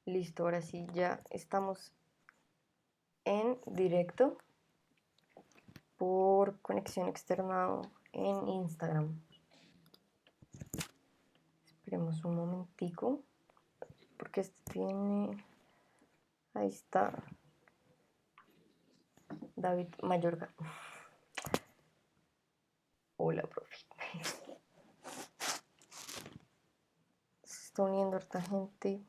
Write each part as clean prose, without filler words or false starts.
Listo, ahora sí, ya estamos en directo por conexión externa en Instagram. Esperemos un momentico, porque este tiene... Ahí está David Mayorga. Hola, profe. Se está uniendo harta gente.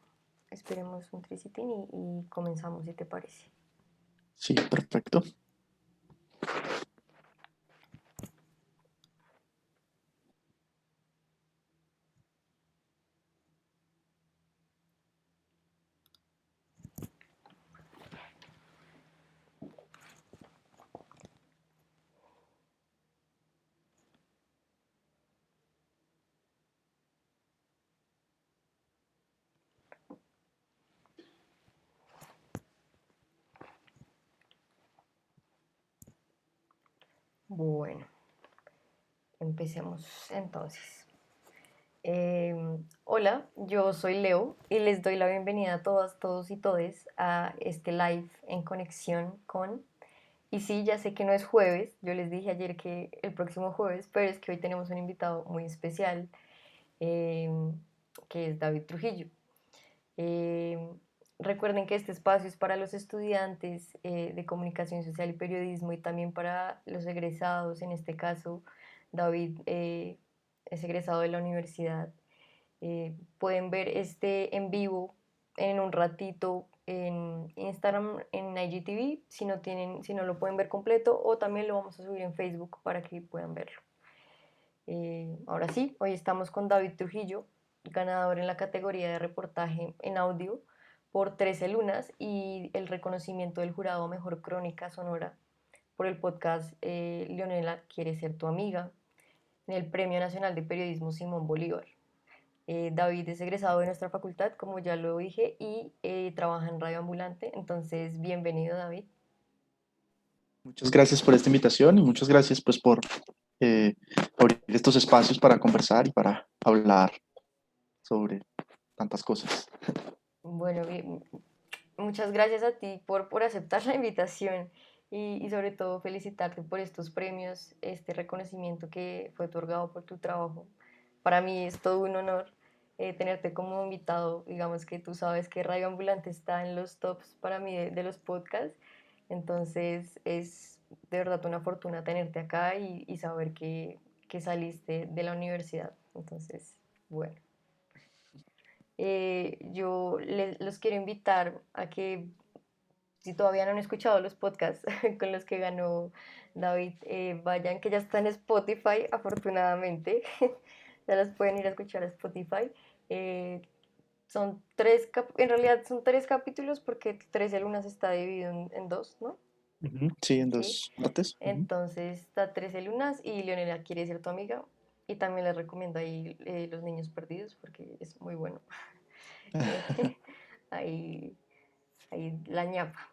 Esperemos un tricitín y comenzamos, si te parece. Sí, perfecto. Bueno, empecemos entonces. Hola, yo soy Leo y les doy la bienvenida a todas, todos y todes a este live en conexión con... Y sí, ya sé que no es jueves, yo les dije ayer que el próximo jueves, pero es que hoy tenemos un invitado muy especial, eh, que es David Trujillo. Eh, Recuerden que este espacio es para los estudiantes de comunicación social y periodismo y también para los egresados. En este caso, David es egresado de la universidad. Pueden ver este en vivo en un ratito en Instagram, en IGTV, si no lo pueden ver completo, o también lo vamos a subir en Facebook para que puedan verlo. Ahora sí, hoy estamos con David Trujillo, ganador en la categoría de reportaje en audio por 13 lunas y el reconocimiento del jurado a mejor crónica sonora por el podcast Leonela quiere ser tu amiga, en el Premio Nacional de Periodismo Simón Bolívar. David es egresado de nuestra facultad, como ya lo dije, y trabaja en Radio Ambulante. Entonces, bienvenido, David. Muchas gracias por esta invitación y muchas gracias pues por eh, abrir estos espacios para conversar y para hablar sobre tantas cosas. Bueno, muchas gracias a ti por aceptar la invitación y sobre todo felicitarte por estos premios, este reconocimiento que fue otorgado por tu trabajo. Para mí es todo un honor tenerte como invitado. Digamos que tú sabes que Radio Ambulante está en los tops para mí de los podcasts, entonces es de verdad una fortuna tenerte acá y saber que saliste de la universidad. Entonces, bueno. Yo los quiero invitar a que, si todavía no han escuchado los podcasts con los que ganó David, vayan, que ya están en Spotify, afortunadamente. Ya las pueden ir a escuchar a Spotify. Eh, en realidad son tres capítulos porque 13 lunas está dividido en dos, ¿no? Ujú, sí, en Sí. dos partes. Ujú. Entonces está 13 lunas y Leonela quiere ser tu amiga. Y también les recomiendo ahí Los Niños Perdidos porque es muy bueno. Ahí, ahí la ñapa.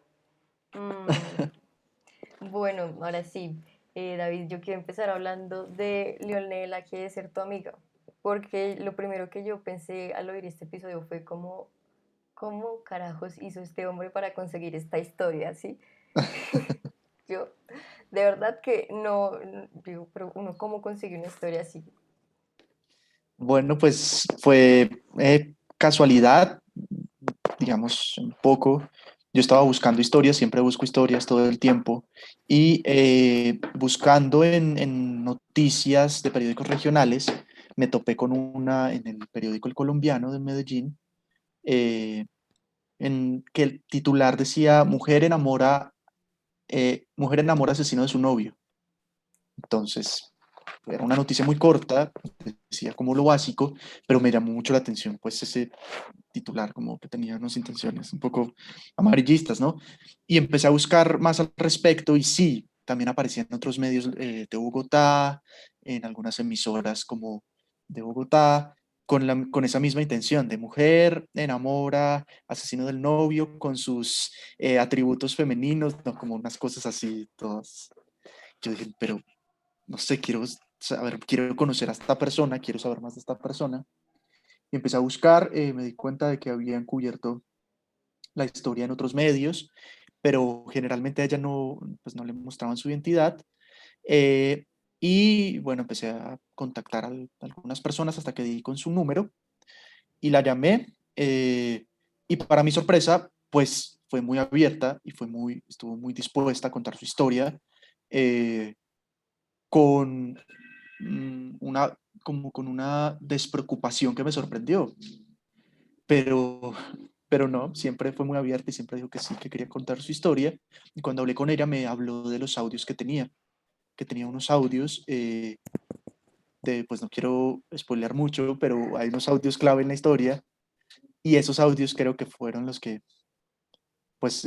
Bueno, ahora sí, David, yo quiero empezar hablando de Leonela quiere ser tu amiga, porque lo primero que yo pensé al oír este episodio fue como, ¿cómo carajos hizo este hombre para conseguir esta historia, sí? Yo, de verdad que no, digo, pero uno, ¿cómo consigue una historia así? Bueno, pues fue casualidad, digamos, un poco. Yo estaba buscando historias, siempre busco historias todo el tiempo, y buscando en noticias de periódicos regionales, me topé con una en el periódico El Colombiano de Medellín, eh, en que el titular decía, mujer enamora asesino de su novio. Entonces, era una noticia muy corta, decía como lo básico, pero me llamó mucho la atención, pues ese titular como que tenía unas intenciones un poco amarillistas, ¿no? Y empecé a buscar más al respecto y sí, también aparecía en otros medios de Bogotá, en algunas emisoras como de Bogotá, con esa misma intención de mujer, enamora, asesino del novio, con sus atributos femeninos, ¿no? Como unas cosas así, todas. Yo dije, pero no sé, quiero saber, quiero conocer a esta persona, quiero saber más de esta persona. Y empecé a buscar, me di cuenta de que habían cubierto la historia en otros medios, pero generalmente a ella no, pues no le mostraban su identidad. Eh, y bueno, empecé a contactar a algunas personas hasta que di con su número y la llamé. Y para mi sorpresa, pues fue muy abierta y estuvo muy dispuesta a contar su historia eh, con una, como con una despreocupación que me sorprendió, pero, pero no, siempre fue muy abierta y siempre dijo que sí, que quería contar su historia. Y cuando hablé con ella me habló de los audios que tenía unos audios pues no quiero spoilear mucho, pero hay unos audios clave en la historia y esos audios creo que fueron los que pues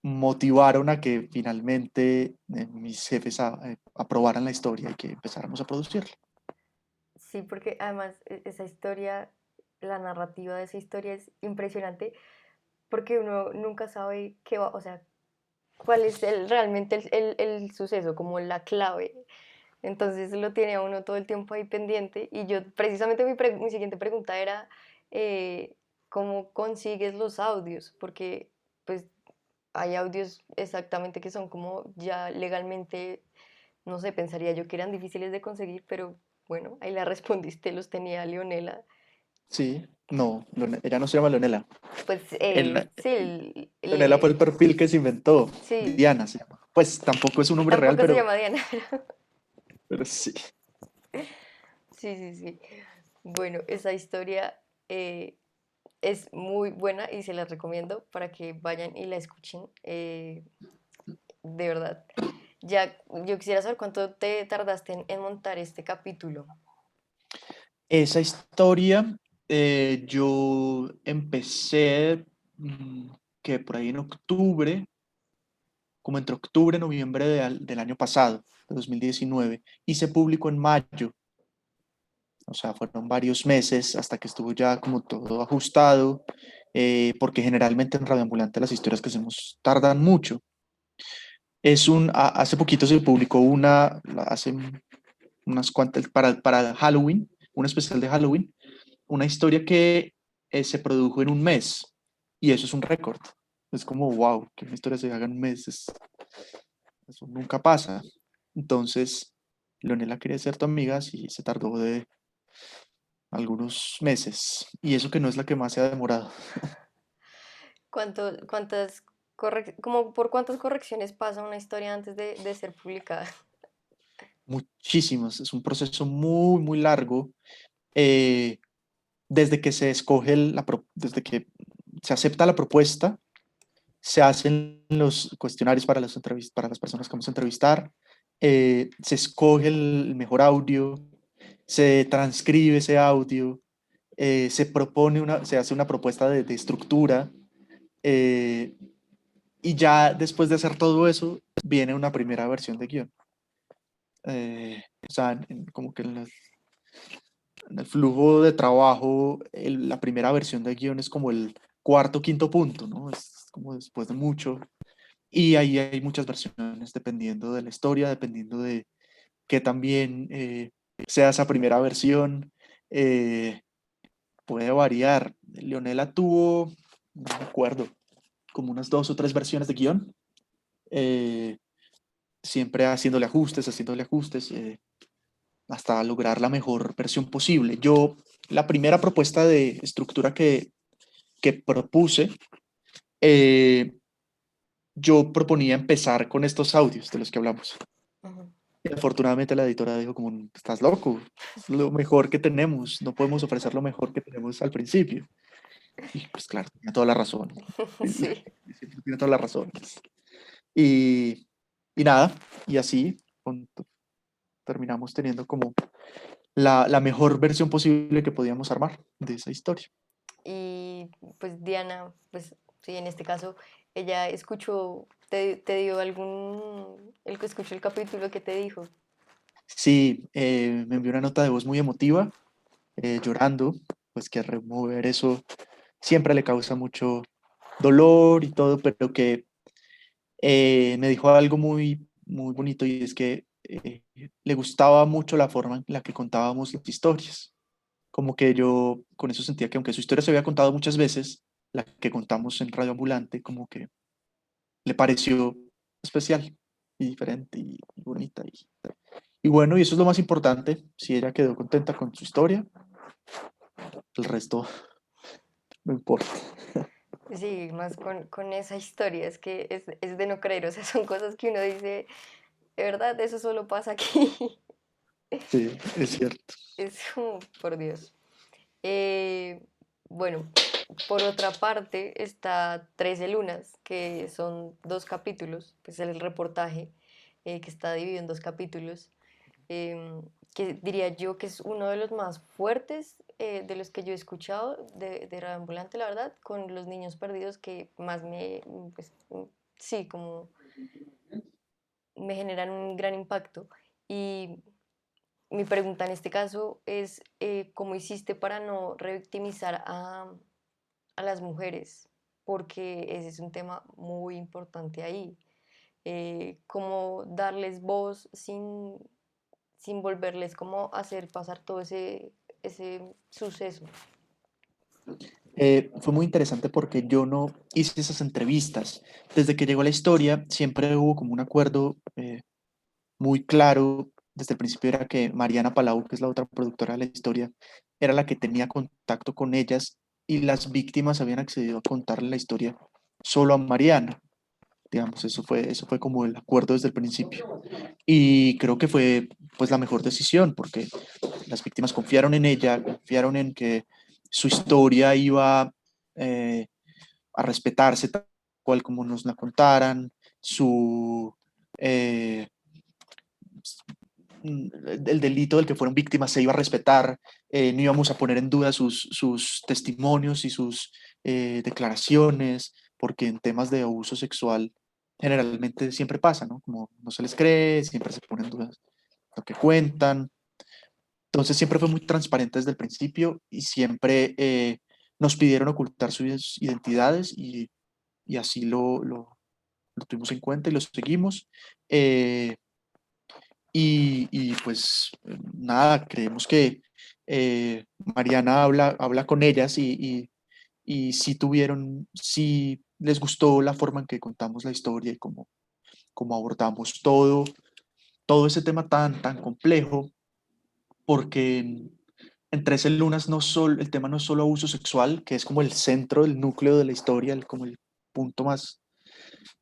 motivaron a que finalmente mis jefes aprobaran la historia y que empezáramos a producirla. Sí, porque además esa historia, la narrativa de esa historia es impresionante porque uno nunca sabe qué va, o sea, cuál es realmente el suceso, como la clave. Entonces lo tiene a uno todo el tiempo ahí pendiente. Y yo, precisamente mi siguiente pregunta era, eh, ¿cómo consigues los audios? Porque pues hay audios exactamente que son como ya legalmente, no sé, pensaría yo que eran difíciles de conseguir, pero bueno, ahí la respondiste, los tenía Leonela. Sí, no, ella no se llama Leonela. Pues El- sí, Leonela fue el perfil que se inventó. sí, Diana se llama. Pues tampoco es un nombre real, tampoco se llama Diana. pero sí. Sí, sí, sí. Bueno, esa historia es muy buena y se la recomiendo para que vayan y la escuchen. De verdad. Ya, yo quisiera saber cuánto te tardaste en montar este capítulo. Esa historia yo empecé que por ahí en octubre, como entre octubre y noviembre del año pasado, de 2019, y se publicó en mayo. O sea, fueron varios meses hasta que estuvo ya como todo ajustado, porque generalmente en Radio Ambulante las historias que hacemos tardan mucho. Hace poquito se publicó hace unas cuantas, para Halloween, un especial de Halloween, una historia que se produjo en un mes, y eso es un récord. Es como, wow, que una historia se haga en un mes, eso nunca pasa. Entonces, Leonela quería ser tu amiga, y se tardó de algunos meses, y eso que no es la que más se ha demorado. Como por cuántas correcciones pasa una historia antes de ser publicada? Muchísimos, es un proceso muy, muy largo, eh, desde que se escoge, desde que se acepta la propuesta, se hacen los cuestionarios para las personas que vamos a entrevistar, se escoge el mejor audio, se transcribe ese audio, se hace una propuesta de estructura, eh, y ya después de hacer todo eso, viene una primera versión de guión. O sea, como que en el flujo de trabajo, la primera versión de guión es como el cuarto, quinto punto, ¿no? Es como después de mucho. Y ahí hay muchas versiones dependiendo de la historia, dependiendo de que también sea esa primera versión. eh, Puede variar. Leonela tuvo, no me acuerdo, como unas dos o tres versiones de guión, eh, siempre haciéndole ajustes, hasta lograr la mejor versión posible. La primera propuesta de estructura que propuse, eh, yo proponía empezar con estos audios de los que hablamos. Ujú. Y afortunadamente la editora dijo como, estás loco, es lo mejor que tenemos, no podemos ofrecer lo mejor que tenemos al principio. Y pues claro, tiene toda la razón. Sí. Tiene toda la razón. Y, y nada, y así terminamos teniendo como la mejor versión posible que podíamos armar de esa historia. Y pues Diana, pues sí, en este caso, ella escuchó, te dio el que escuchó el capítulo que te dijo. Sí, me envió una nota de voz muy emotiva, llorando, pues que remover eso siempre le causa mucho dolor y todo, pero que me dijo algo muy, muy bonito, y es que le gustaba mucho la forma en la que contábamos las historias. Como que yo con eso sentía que aunque su historia se había contado muchas veces, la que contamos en Radio Ambulante, como que le pareció especial y diferente y bonita. Y bueno, y eso es lo más importante. Si ella quedó contenta con su historia, el resto no importa. Sí, más con esa historia, es que es de no creer, o sea, son cosas que uno dice, de verdad, eso solo pasa aquí. Sí, es cierto. Es como, por Dios. Eh, bueno, por otra parte está 13 lunas, que son dos capítulos, pues el reportaje que está dividido en dos capítulos, em, que diría yo que es uno de los más fuertes de los que yo he escuchado de Radio Ambulante, la verdad, con los niños perdidos que más pues, sí, como me generan un gran impacto. Y mi pregunta en este caso es, ¿cómo hiciste para no revictimizar a las mujeres? Porque ese es un tema muy importante ahí. Cómo darles voz sin volverles como hacer pasar todo ese suceso. Fue muy interesante porque yo no hice esas entrevistas. Desde que llegó la historia, siempre hubo como un acuerdo muy claro. Desde el principio era que Mariana Palau, que es la otra productora de la historia, era la que tenía contacto con ellas y las víctimas habían accedido a contarle la historia solo a Mariana. Digamos, eso fue como el acuerdo desde el principio. Y creo que fue pues la mejor decisión porque las víctimas confiaron en ella, confiaron en que su historia iba eh, a respetarse tal cual como nos la contaran, eh, el delito del que fueron víctimas se iba a respetar, no íbamos a poner en duda sus testimonios y sus declaraciones, porque en temas de abuso sexual generalmente siempre pasa, ¿no? Como no se les cree, siempre se pone en duda lo que cuentan. Entonces siempre fue muy transparente desde el principio y siempre nos pidieron ocultar sus identidades y así lo tuvimos en cuenta y lo seguimos. Eh, pues nada, creemos que Mariana habla con ellas y sí tuvieron, sí les gustó la forma en que contamos la historia y cómo abordamos todo ese tema tan complejo, porque en 13 lunas el tema no es solo abuso sexual, que es como el centro, el núcleo de la historia, como el punto más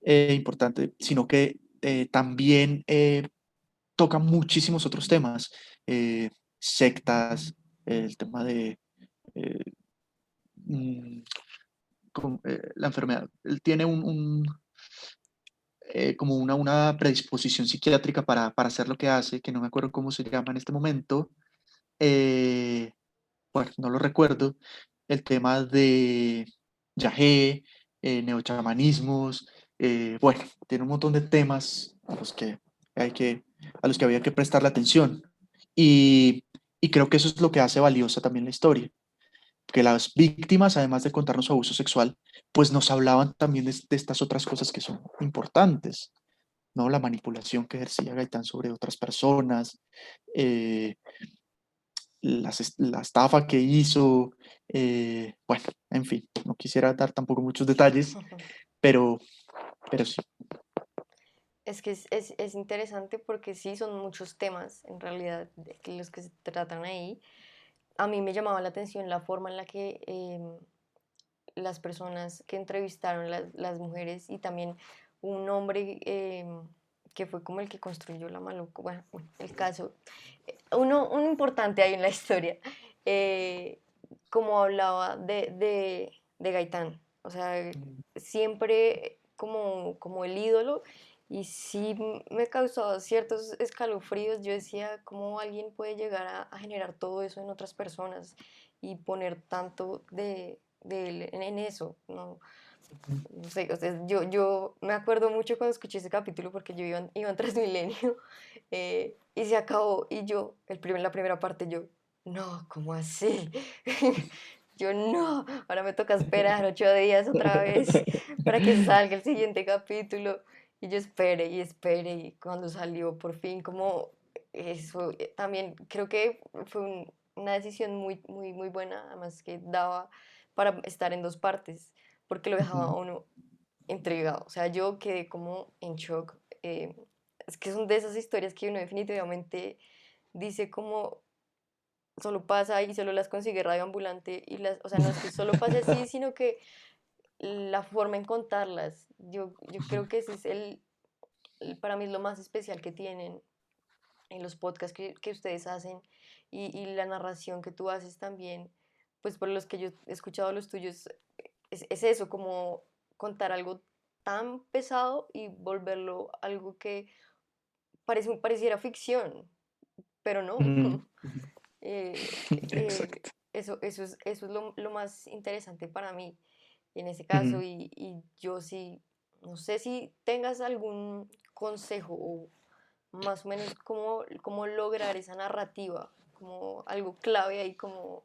importante, sino que también toca muchísimos otros temas, eh, sectas, el tema de eh, mm, la enfermedad. Él tiene como una predisposición psiquiátrica para hacer lo que hace, que no me acuerdo cómo se llama en este momento. Eh, bueno, no lo recuerdo. El tema de yagé, neochamanismos, bueno, tiene un montón de temas a los que había que prestarle atención. Y, y creo que eso es lo que hace valiosa también la historia, que las víctimas, además de contarnos su abuso sexual, pues nos hablaban también de estas otras cosas que son importantes, ¿no? La manipulación que ejercía Gaitán sobre otras personas, eh, la estafa que hizo, bueno, en fin, no quisiera dar tampoco muchos detalles, pero, pero sí. Es que es interesante porque sí, son muchos temas en realidad los que se tratan ahí. A mí me llamaba la atención la forma en la que las personas que entrevistaron, las mujeres y también un hombre que fue como el que construyó la maluco, bueno, el caso, uno importante ahí en la historia, eh, como hablaba de Gaitán, o sea, siempre como el ídolo. Y sí me causó ciertos escalofríos. Yo decía, ¿cómo alguien puede llegar a generar todo eso en otras personas y poner tanto de él en eso? No, no sé, o sea, yo me acuerdo mucho cuando escuché ese capítulo porque yo iba en Transmilenio y se acabó y yo, la primera parte, yo, no, ¿cómo así? Yo no, ahora me toca esperar 8 días otra vez para que salga el siguiente capítulo. Y yo espere y espere y cuando salió por fin, como eso, también creo que fue una decisión muy buena, además que para estar en dos partes, porque lo dejaba a Ujú, uno intrigado. O sea, yo quedé como en shock. Es que son de esas historias que uno definitivamente dice como solo pasa y solo las consigue Radio Ambulante y las, o sea, no es que solo pase así, sino que la forma en contarlas, yo creo que ese es para mí es lo más especial que tienen en los podcasts que ustedes hacen y la narración que tú haces también, pues por los que yo he escuchado los tuyos, es eso, como contar algo tan pesado y volverlo algo que pareciera ficción, pero no. ujú, Eh, exacto. eso es lo más interesante para mí en ese caso Ujú. y yo sí, no sé si tengas algún consejo o más o menos cómo lograr esa narrativa, como algo clave ahí, como...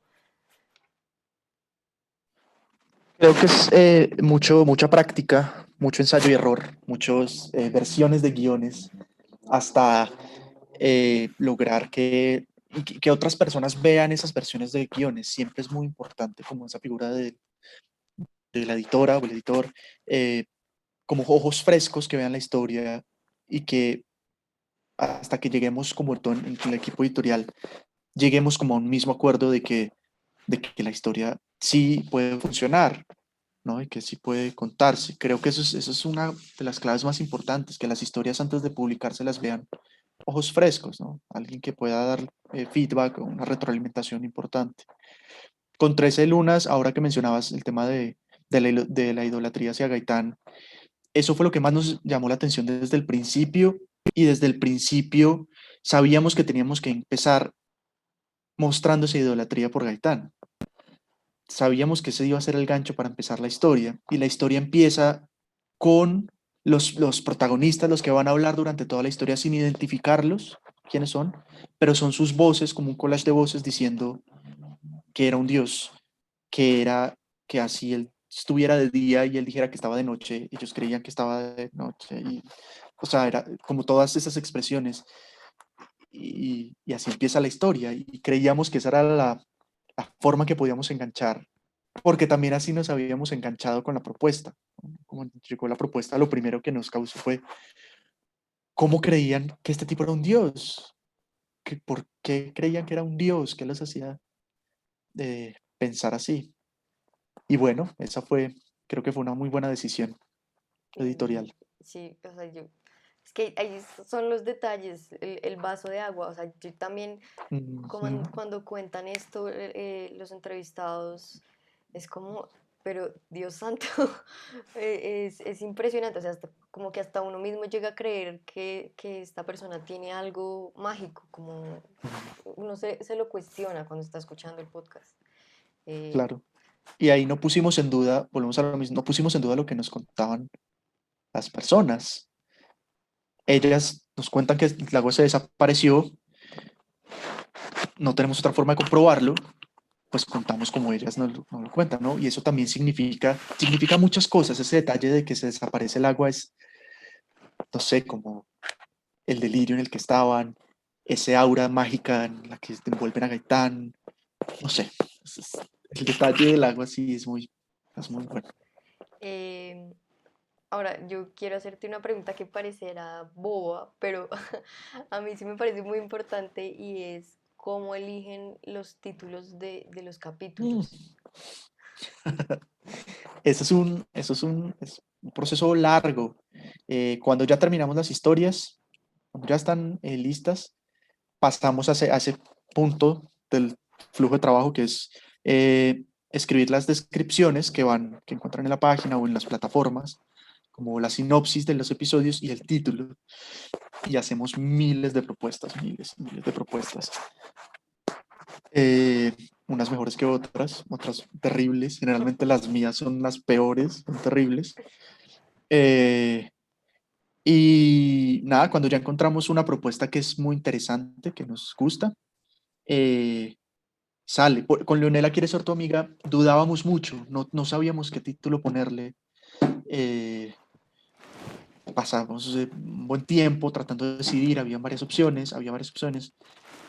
Creo que es mucha práctica, mucho ensayo y error, muchas versiones de guiones, hasta lograr que otras personas vean esas versiones de guiones. Siempre es muy importante como esa figura de la editora o el editor, eh, como ojos frescos que vean la historia y que hasta que lleguemos como en el equipo editorial, lleguemos como a un mismo acuerdo de que la historia sí puede funcionar, ¿no? Y que sí puede contarse. Creo que eso es una de las claves más importantes, que las historias antes de publicarse las vean ojos frescos, ¿no? Alguien que pueda dar feedback o una retroalimentación importante. Con 13 lunas, ahora que mencionabas el tema de la idolatría hacia Gaitán, eso fue lo que más nos llamó la atención desde el principio, y desde el principio sabíamos que teníamos que empezar mostrando esa idolatría por Gaitán. Sabíamos que ese iba a ser el gancho para empezar la historia, y la historia empieza con los protagonistas, los que van a hablar durante toda la historia sin identificarlos, quiénes son, pero son sus voces, como un collage de voces diciendo que era un dios, que era que así él estuviera de día y él dijera que estaba de noche, ellos creían que estaba de noche, y, o sea, era como todas esas expresiones, y así empieza la historia, y creíamos que esa era la forma que podíamos enganchar, porque también así nos habíamos enganchado con la propuesta. Como llegó la propuesta, lo primero que nos causó fue cómo creían que este tipo era un dios, por qué creían que era un dios, qué les hacía pensar así. Y bueno, creo que fue una muy buena decisión mm, editorial. sí, o sea, es que ahí son los detalles, el vaso de agua, o sea, yo también Ujú. cuando cuentan esto, los entrevistados, es como, pero Dios santo, es impresionante, o sea, como que hasta uno mismo llega a creer que esta persona tiene algo mágico, como uno se lo cuestiona cuando está escuchando el podcast. Eh, Claro. Y ahí no pusimos en duda, volvemos a lo mismo, no pusimos en duda lo que nos contaban las personas. Ellas nos cuentan que el lago se desapareció, no tenemos otra forma de comprobarlo, pues contamos como ellas nos lo cuentan, ¿no? Y eso también significa muchas cosas. Ese detalle de que se desaparece el agua es, no sé, como el delirio en el que estaban, ese aura mágica en la que envuelven a Gaitán, no sé. El detalle del agua sí es muy bueno. em, Ahora, yo quiero hacerte una pregunta que parecerá boba, pero a mí sí me parece muy importante y es cómo eligen los títulos de los Mm. capítulos. Es un proceso largo. Cuando ya terminamos las historias, cuando ya están listas, pasamos a ese punto del flujo de trabajo que es escribir las descripciones que encuentran en la página o en las plataformas, como la sinopsis de los episodios y el título. Y hacemos miles de propuestas, miles, miles de propuestas. Eh, Unas mejores que otras terribles. Generalmente las mías son las peores, son terribles. Eh, y nada, cuando ya encontramos una propuesta que es muy interesante, que nos gusta, eh, sale. Con Leonela quiere ser tu amiga, dudábamos mucho, no sabíamos qué título ponerle. eh, Pasamos un buen tiempo tratando de decidir, había varias opciones,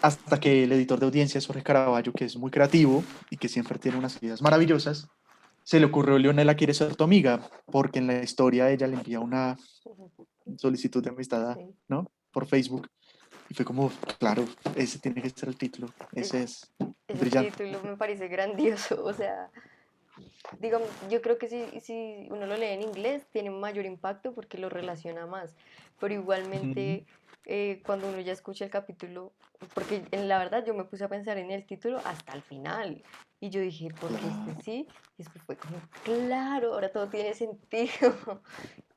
hasta que el editor de audiencias, Jorge Caraballo, que es muy creativo y que siempre tiene unas ideas maravillosas, se le ocurrió, Leonela quiere ser tu amiga, porque en la historia ella le envía una solicitud de amistad, Sí. ¿no? Por Facebook. Y fue como, claro, ese tiene que ser el título, Es- ese es Ese brillante. título me parece grandioso, o sea, digamos, yo creo que si uno lo lee en inglés tiene mayor impacto porque lo relaciona más, pero Ujú. igualmente cuando uno ya escucha el capítulo, porque en la verdad yo me puse a pensar en el título hasta el final y yo dije, ¿por qué este Claro. sí? Y después fue como, claro, ahora todo tiene sentido.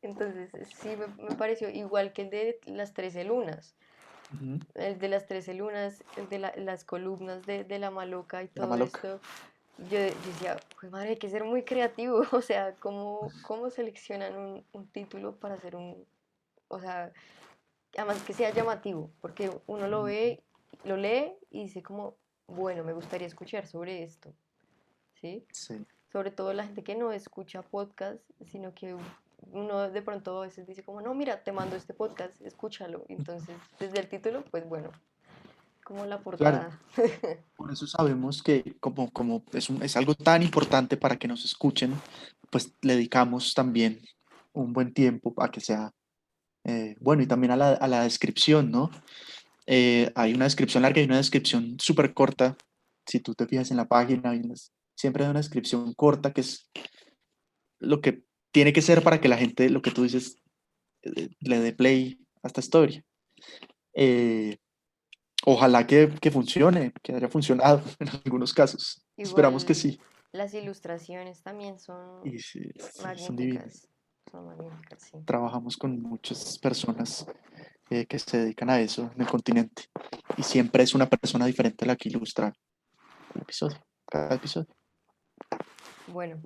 Entonces sí me pareció igual que el de las 13 lunas. Ujú. El de las 13 lunas, el de las columnas de la maloca y Era todo maloca. esto, yo decía, pues madre, hay que ser muy creativo, o sea, ¿cómo seleccionan un título para hacer o sea, además que sea llamativo, porque uno lo Ujú. ve, lo lee y dice como, bueno, me gustaría escuchar sobre esto, ¿sí? Sí. Sobre todo la gente que no escucha podcast, sino que uno de pronto a veces dice como, no, mira, te mando este podcast, escúchalo. Entonces, desde el título, pues bueno, como la Claro, portada. por eso sabemos que como es algo tan importante para que nos escuchen, pues le dedicamos también un buen tiempo a que sea bueno y también a la descripción, ¿no? Hay una descripción larga y una descripción súper corta. Si tú te fijas en la página, siempre hay una descripción corta que es lo que tiene que ser para que la gente, lo que tú dices, le dé play a esta historia. Eh, Ojalá que funcione, que haya funcionado en algunos casos. Esperamos que Igual sí. las ilustraciones también son Y sí, sí, son divinas. magníficas. Son magníficas, sí. Trabajamos con muchas personas que se dedican a eso en el continente. Y siempre es una persona diferente la que ilustra el episodio, cada episodio. Bueno,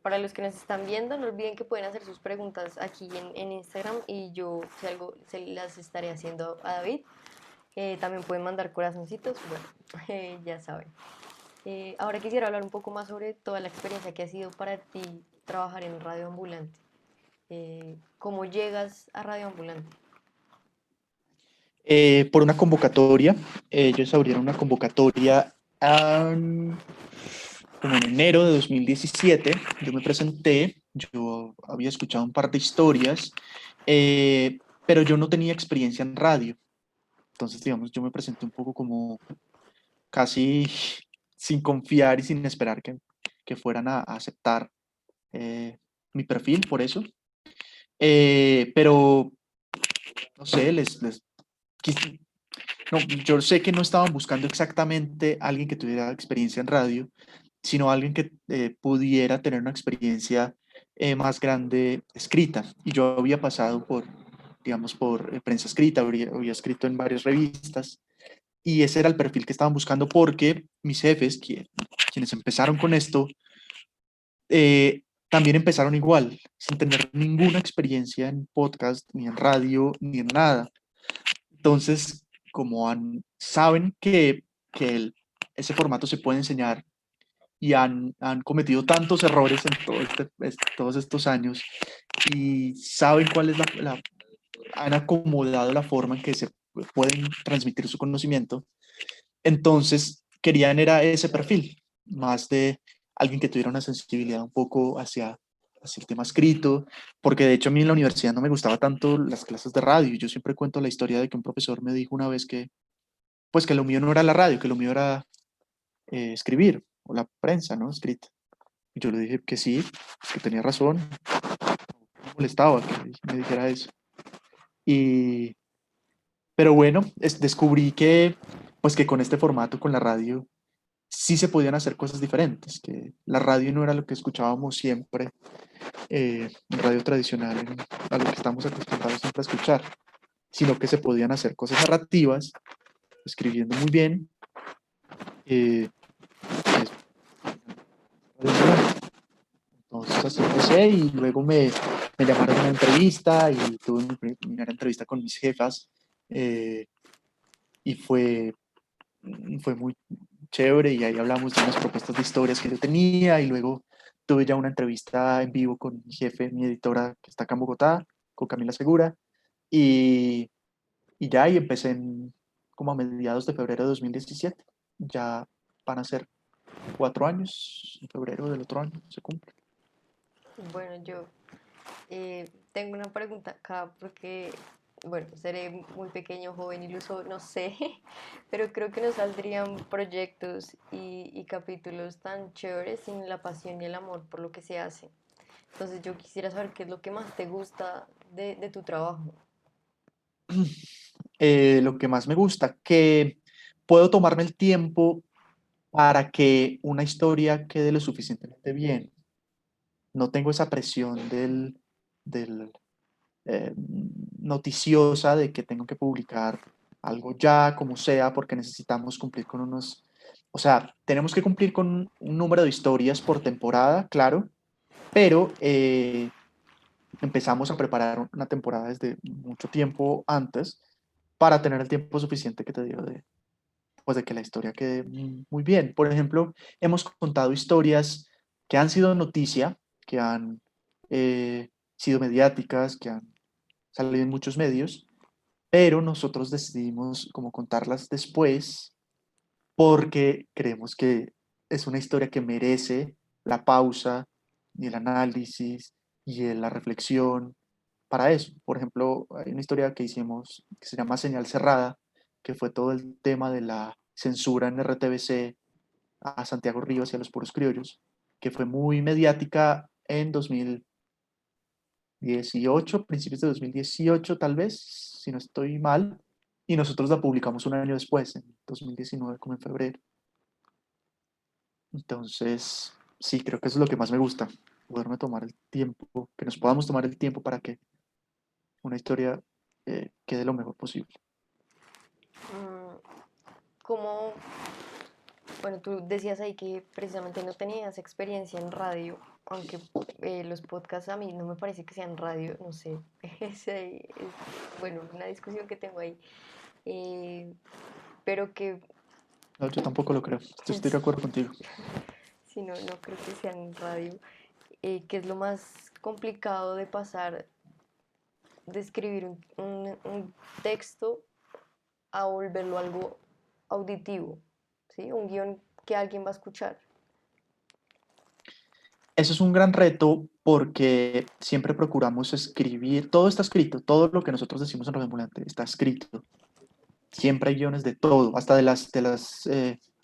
para los que nos están viendo, no olviden que pueden hacer sus preguntas aquí en Instagram y yo, si algo, se las estaré haciendo a David. También pueden mandar corazoncitos, bueno, ya saben. Ahora quisiera hablar un poco más sobre toda la experiencia que ha sido para ti trabajar en Radio Ambulante. ¿Cómo llegas a Radio Ambulante? Por una convocatoria, ellos abrieron una convocatoria como en enero de 2017. Yo me presenté, yo había escuchado un par de historias, pero yo no tenía experiencia en radio. Entonces, digamos, yo me presenté un poco como casi sin confiar y sin esperar que fueran a aceptar mi perfil por eso. Pero, no sé, no, yo sé que no estaban buscando exactamente a alguien que tuviera experiencia en radio, sino alguien que pudiera tener una experiencia más grande escrita. Y yo había pasado por, digamos, por prensa escrita, había escrito en varias revistas, y ese era el perfil que estaban buscando porque mis jefes, quienes empezaron con esto, también empezaron igual, sin tener ninguna experiencia en podcast, ni en radio, ni en nada. Entonces, como saben que ese formato se puede enseñar y han cometido tantos errores en todos estos años y saben cuál es han acomodado la forma en que se pueden transmitir su conocimiento, entonces querían era ese perfil, más de alguien que tuviera una sensibilidad un poco hacia el tema escrito, porque de hecho a mí en la universidad no me gustaba tanto las clases de radio. Yo siempre cuento la historia de que un profesor me dijo una vez que, pues que lo mío no era la radio, que lo mío era escribir, o la prensa, ¿no? Escrita. Y yo le dije que sí, que tenía razón, me molestaba que me dijera eso. Y, pero bueno, descubrí que, pues que con este formato, con la radio, sí se podían hacer cosas diferentes, que la radio no era lo que escuchábamos siempre, en radio tradicional, a lo que estamos acostumbrados siempre a escuchar, sino que se podían hacer cosas narrativas, escribiendo muy bien. eh, es- entonces así empecé y luego me llamaron a una entrevista y tuve mi primera entrevista con mis jefas, eh, y fue muy chévere y ahí hablamos de unas propuestas de historias que yo tenía y luego tuve ya una entrevista en vivo con mi jefe, mi editora que está acá en Bogotá, con Camila Segura, y, y ya y empecé como a mediados de febrero de 2017. Ya van a ser 4 años, en febrero del otro año se cumple. Bueno, yo tengo una pregunta acá porque, bueno, seré muy pequeño, joven, iluso, no sé, pero creo que no saldrían proyectos y capítulos tan chéveres sin la pasión y el amor por lo que se hace. Entonces yo quisiera saber qué es lo que más te gusta de tu trabajo. Lo que más me gusta, que puedo tomarme el tiempo para que una historia quede lo suficientemente bien. No tengo esa presión del noticiosa de que tengo que publicar algo ya, como sea, porque necesitamos cumplir con unos, o sea, tenemos que cumplir con un número de historias por temporada, claro, pero empezamos a preparar una temporada desde mucho tiempo antes para tener el tiempo suficiente que te digo de, pues, de que la historia quede muy bien. Por ejemplo, hemos contado historias que han sido noticia, que han sido mediáticas, que han salido en muchos medios, pero nosotros decidimos como contarlas después porque creemos que es una historia que merece la pausa y el análisis y la reflexión para eso. Por ejemplo, hay una historia que hicimos que se llama Señal Cerrada, que fue todo el tema de la censura en RTBC a Santiago Rivas y a los puros criollos, que fue muy mediática en 2018, principios de 2018 tal vez, si no estoy mal, y nosotros la publicamos un año después, en 2019, como en febrero. Entonces, sí, creo que eso es lo que más me gusta, poderme tomar el tiempo, que nos podamos tomar el tiempo para que una historia quede lo mejor posible. Mm, ¿Cómo, bueno, tú decías ahí que precisamente no tenías experiencia en radio, aunque los podcasts a mí no me parece que sean radio, no sé, bueno, una discusión que tengo ahí, eh, pero que No, yo tampoco lo creo, yo estoy de acuerdo contigo. si no, no creo que sean radio, que es lo más complicado de pasar de escribir un texto a volverlo algo auditivo, ¿sí? Un guión que alguien va a escuchar. Eso es un gran reto porque siempre procuramos escribir, todo está escrito, todo lo que nosotros decimos en Radio Ambulante está escrito. Siempre hay guiones de todo, hasta de las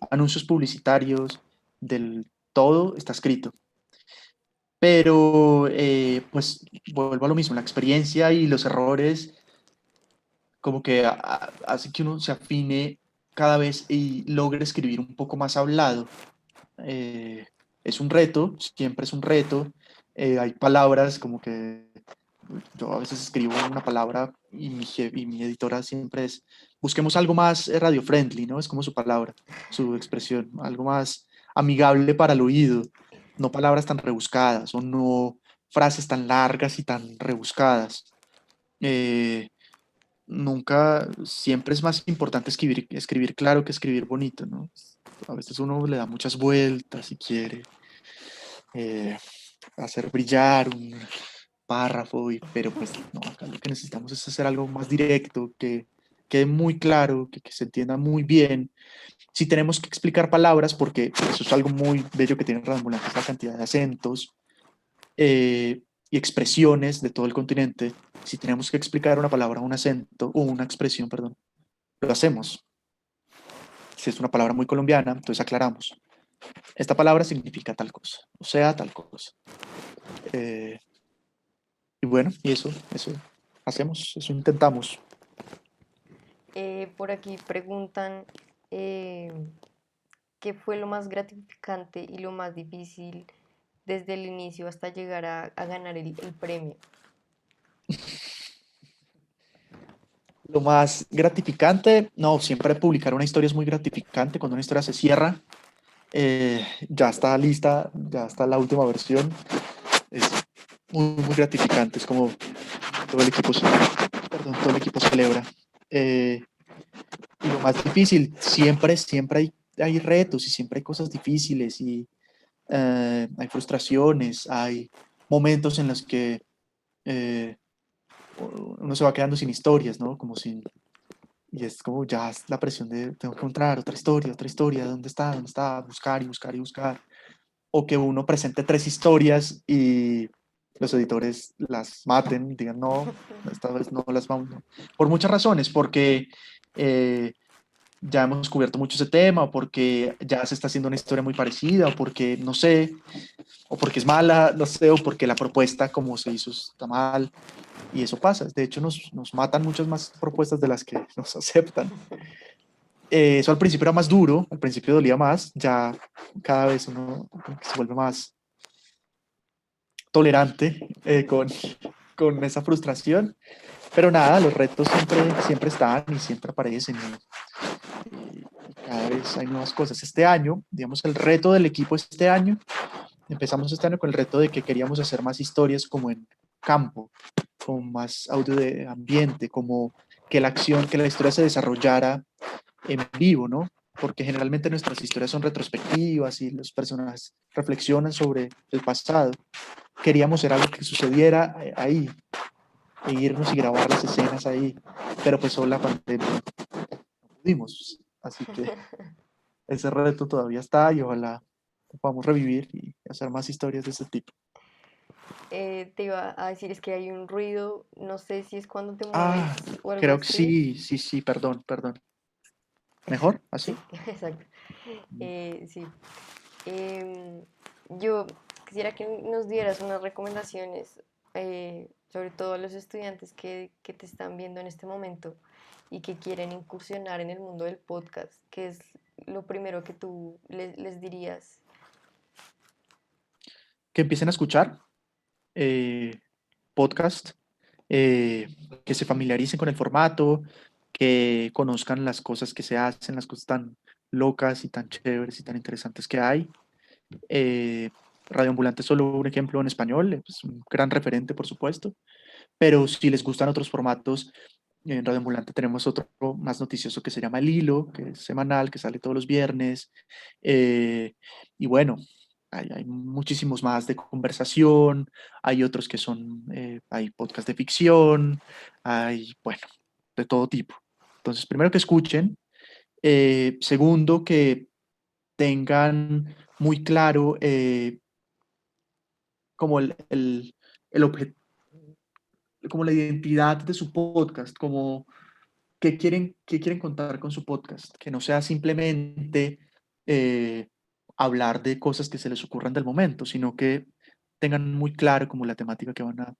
anuncios publicitarios, del todo está escrito. Pero pues vuelvo a lo mismo, la experiencia y los errores como que hace que uno se afine cada vez y logre escribir un poco más hablado. Eh, es un reto, siempre es un reto. Hay palabras como que yo a veces escribo una palabra y y mi editora siempre es, busquemos algo más radio friendly, ¿no? Es como su palabra, su expresión, algo más amigable para el oído, no palabras tan rebuscadas o no frases tan largas y tan rebuscadas. Eh, nunca, siempre es más importante escribir claro que escribir bonito, ¿no? A veces uno le da muchas vueltas y quiere eh, hacer brillar un párrafo, pero pues no, acá lo que necesitamos es hacer algo más directo, que quede muy claro, que se entienda muy bien. Si tenemos que explicar palabras, porque eso es algo muy bello que tiene Radambulant, es la cantidad de acentos y expresiones de todo el continente. Si tenemos que explicar una palabra, un acento o una expresión, perdón, lo hacemos. Si es una palabra muy colombiana, entonces aclaramos. Esta palabra significa tal cosa, o sea, tal cosa. Eh, y bueno, y eso hacemos, eso intentamos. Por aquí preguntan eh, qué fue lo más gratificante y lo más difícil desde el inicio hasta llegar a ganar el premio. Lo más gratificante, no, siempre publicar una historia es muy gratificante cuando una historia se cierra, ya está lista, ya está la última versión, es muy gratificante, es como todo el equipo, perdón, todo el equipo celebra. Eh, y lo más difícil, siempre hay retos y siempre hay cosas difíciles y hay frustraciones, hay momentos en los que eh, uno se va quedando sin historias, ¿no? Como sin, Y es como ya es la presión de tengo que encontrar otra historia, dónde está? Buscar y buscar y buscar. O que uno presente tres historias y los editores las maten, digan, no, esta vez no las vamos. No. Por muchas razones, porque ya hemos cubierto mucho ese tema, o porque ya se está haciendo una historia muy parecida, o porque, no sé, o porque es mala, no sé, o porque la propuesta como se hizo está mal. Y eso pasa. De hecho, nos matan muchas más propuestas de las que nos aceptan. Eso al principio era más duro, al principio dolía más, ya cada vez uno se vuelve más tolerante con esa frustración. Pero nada, los retos siempre están y siempre aparecen y cada vez hay nuevas cosas. Este año, digamos, el reto del equipo este año, empezamos este año con el reto de que queríamos hacer más historias como en campo, con más audio de ambiente, como que la acción, que la historia se desarrollara en vivo, ¿no? Porque generalmente nuestras historias son retrospectivas y los personajes reflexionan sobre el pasado. Queríamos hacer algo que sucediera ahí, e irnos y grabar las escenas ahí, pero pues solo la pandemia no pudimos. Así que ese reto todavía está y ojalá podamos revivir y hacer más historias de ese tipo. Te iba a decir, es que hay un ruido, no sé si es cuando te Ah, mueves o algo creo que así. sí, perdón. ¿Mejor? ¿Así? Sí, exacto. Sí. Em, yo quisiera que nos dieras unas recomendaciones, sobre todo a los estudiantes que te están viendo en este momento y que quieren incursionar en el mundo del podcast. ¿Qué es lo primero que tú les dirías? Que empiecen a escuchar podcast, eh, que se familiaricen con el formato, que conozcan las cosas que se hacen, las cosas tan locas y tan chéveres y tan interesantes que hay. Eh, Radio Ambulante es solo un ejemplo en español, es un gran referente, por supuesto, pero si les gustan otros formatos, en Radio Ambulante tenemos otro más noticioso que se llama El Hilo, que es semanal, que sale todos los viernes. eh, y bueno, hay muchísimos más de conversación, hay otros que son, hay podcast de ficción, hay, bueno, de todo tipo. Entonces, primero que escuchen, segundo que tengan muy claro como el objeto, como la identidad de su podcast, como qué quieren contar con su podcast, que no sea simplemente eh, hablar de cosas que se les ocurran del momento, sino que tengan muy claro como la temática que van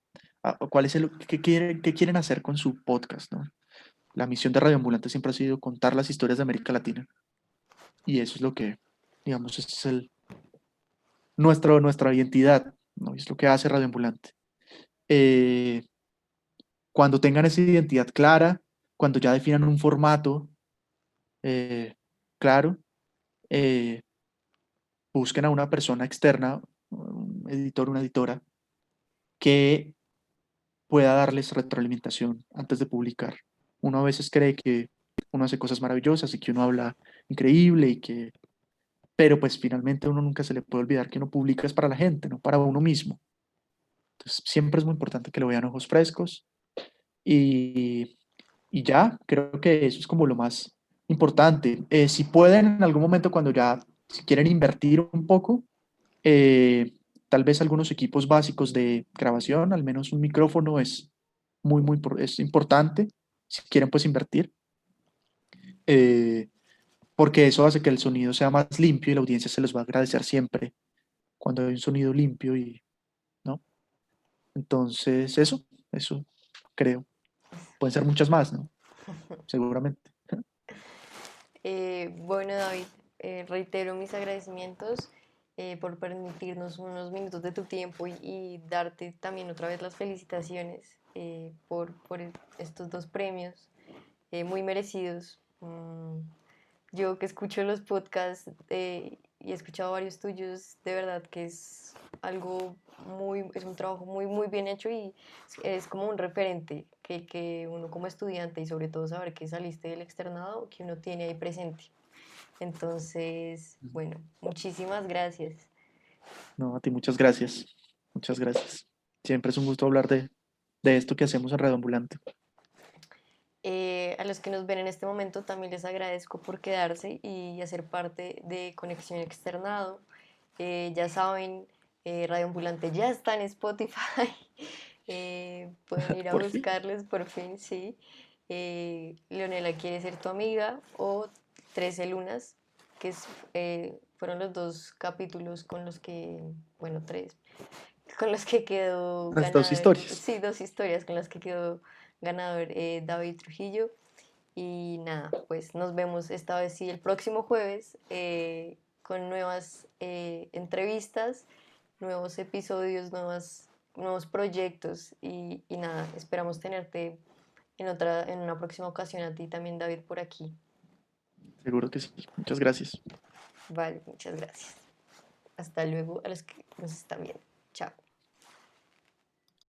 cuál es el, qué quieren hacer con su podcast, ¿no? La misión de Radio Ambulante siempre ha sido contar las historias de América Latina y eso es lo que, digamos, es nuestra identidad, ¿no? Es lo que hace Radio Ambulante. Eh, Cuando tengan esa identidad clara, cuando ya definan un formato eh, claro, eh, busquen a una persona externa, un editor, una editora, que pueda darles retroalimentación antes de publicar. Uno a veces cree que uno hace cosas maravillosas y que uno habla increíble y que, pero pues finalmente uno nunca se le puede olvidar que uno publica es para la gente, no para uno mismo. Entonces siempre es muy importante que lo vean ojos frescos y, y ya, creo que eso es como lo más importante. Si pueden en algún momento cuando ya, si quieren invertir un poco, eh, tal vez algunos equipos básicos de grabación, al menos un micrófono es es importante si quieren pues invertir, eh, porque eso hace que el sonido sea más limpio y la audiencia se los va a agradecer siempre cuando hay un sonido limpio y, ¿no? Entonces, eso creo. Pueden ser muchas más, ¿no? Seguramente. Bueno, David, reitero mis agradecimientos por permitirnos unos minutos de tu tiempo y darte también otra vez las felicitaciones por estos dos premios muy merecidos. Yo que escucho los podcasts y he escuchado varios tuyos, de verdad que es algo es un trabajo muy bien hecho y es como un referente que uno como estudiante y sobre todo saber que saliste del externado, que uno tiene ahí presente. Entonces, bueno, muchísimas gracias. No, a ti muchas gracias. Muchas gracias. Siempre es un gusto hablar de esto que hacemos en Radio Ambulante. A los que nos ven en este momento también les agradezco por quedarse y hacer parte de Conexión Externado. Ya saben, Radio Ambulante ya está en Spotify. Pueden ir a Por fin. buscarles por fin, sí. Leonela quiere ser tu amiga o 13 lunas, que fueron los dos capítulos con los que, bueno, tres, con los que quedó Las dos ganador, historias. sí, dos historias con las que quedó ganador David Trujillo. Y nada, pues nos vemos esta vez sí el próximo jueves con nuevas entrevistas, nuevos episodios, nuevos proyectos y nada, esperamos tenerte en una próxima ocasión a ti también, David, por aquí. Seguro que sí. Muchas gracias. Vale, muchas gracias. Hasta luego a los que nos están viendo. Chao.